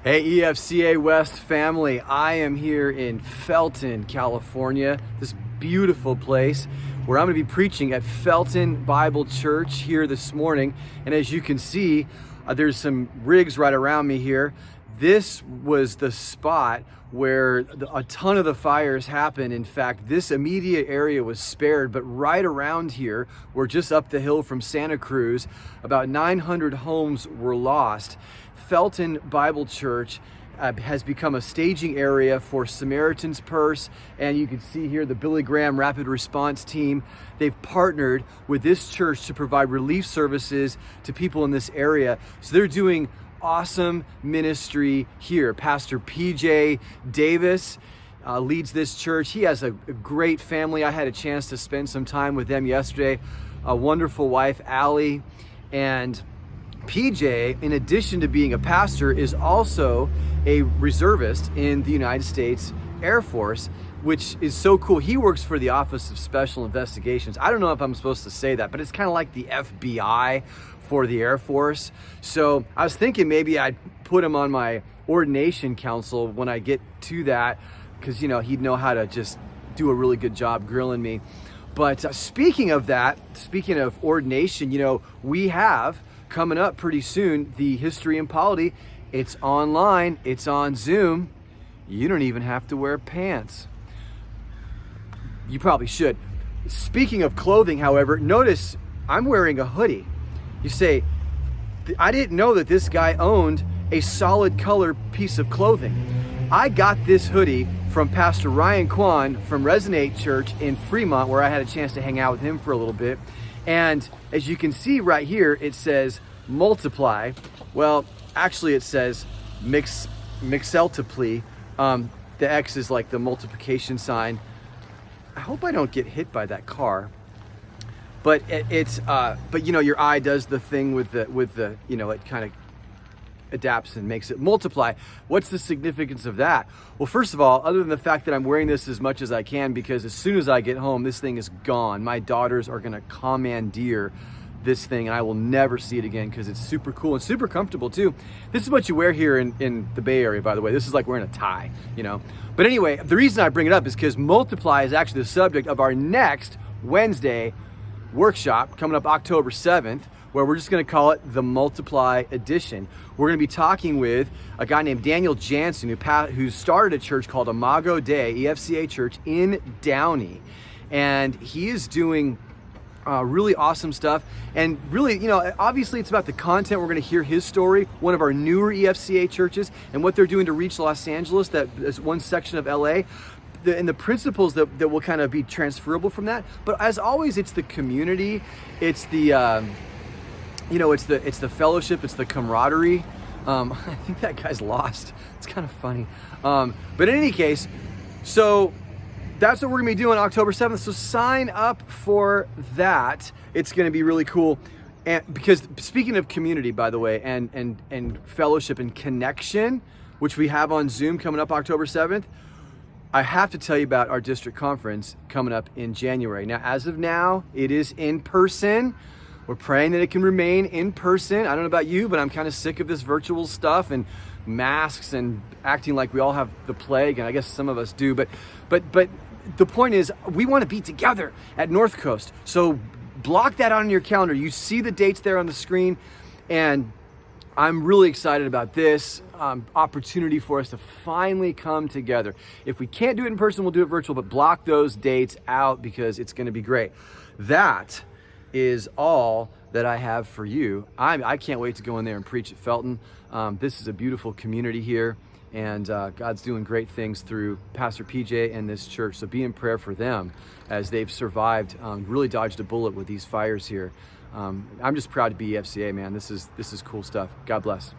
Hey, EFCA West family, I am here in Felton, California, this beautiful place where I'm going to be preaching at Felton Bible Church here this morning. And as you can see, there's some rigs right around me here. This was the spot where a ton of the fires happened. In fact, this immediate area was spared, but right around here, we're just up the hill from Santa Cruz, about 900 homes were lost. Felton Bible Church has become a staging area for Samaritan's Purse, and you can see here the Billy Graham Rapid Response Team. They've partnered with this church to provide relief services to people in this area. So they're doing awesome ministry here. Pastor PJ Davis leads this church. He has a great family. I had a chance to spend some time with them yesterday. A wonderful wife, Allie, and PJ, in addition to being a pastor, is also a reservist in the United States Air Force, which is so cool. He works for the Office of Special Investigations. I don't know if I'm supposed to say that, but it's kind of like the FBI for the Air Force. So I was thinking maybe I'd put him on my ordination council when I get to that, because he'd know how to just do a really good job grilling me. But speaking of that, speaking of ordination, we have coming up pretty soon the History and Polity. It's online, it's on Zoom. You don't even have to wear pants. You probably should. Speaking of clothing, however, notice I'm wearing a hoodie. You say, I didn't know that this guy owned a solid color piece of clothing. I got this hoodie from Pastor Ryan Kwan from Resonate Church in Fremont, where I had a chance to hang out with him for a little bit. And as you can see right here, it says multiply. Well, actually it says mixeltiply. The X is like the multiplication sign. I hope I don't get hit by that car. But your eye does the thing with the it kind of adapts and makes it multiply. What's the significance of that? Well, first of all, other than the fact that I'm wearing this as much as I can, because as soon as I get home, this thing is gone. My daughters are going to commandeer this thing, and I will never see it again because it's super cool and super comfortable too. This is what you wear here in the Bay Area, by the way. This is like wearing a tie, But anyway, the reason I bring it up is because multiply is actually the subject of our next Wednesday workshop coming up October 7th, where we're just going to call it the Multiply Edition. We're going to be talking with a guy named Daniel Jansen who started a church called Imago Dei, EFCA Church in Downey. And he is doing really awesome stuff. And really, obviously it's about the content. We're going to hear his story, one of our newer EFCA churches, and what they're doing to reach Los Angeles, that is one section of LA. And the principles that will kind of be transferable from that. But as always, it's the community, it's the it's the fellowship, it's the camaraderie. I think that guy's lost. It's kind of funny. But in any case, so that's what we're gonna be doing October 7th. So sign up for that. It's gonna be really cool. And because speaking of community, by the way, and fellowship and connection, which we have on Zoom coming up October 7th, I have to tell you about our district conference coming up in January. Now, as of now, it is in person. We're praying that it can remain in person. I don't know about you, but I'm kind of sick of this virtual stuff and masks and acting like we all have the plague, and I guess some of us do. But the point is, we want to be together at North Coast. So block that on your calendar. You see the dates there on the screen, and I'm really excited about this opportunity for us to finally come together. If we can't do it in person, we'll do it virtual, but block those dates out because it's going to be great. That is all that I have for you. I can't wait to go in there and preach at Felton. This is a beautiful community here, and God's doing great things through Pastor PJ and this church. So be in prayer for them as they've survived, really dodged a bullet with these fires here. I'm just proud to be FCA, man. This is cool stuff. God bless.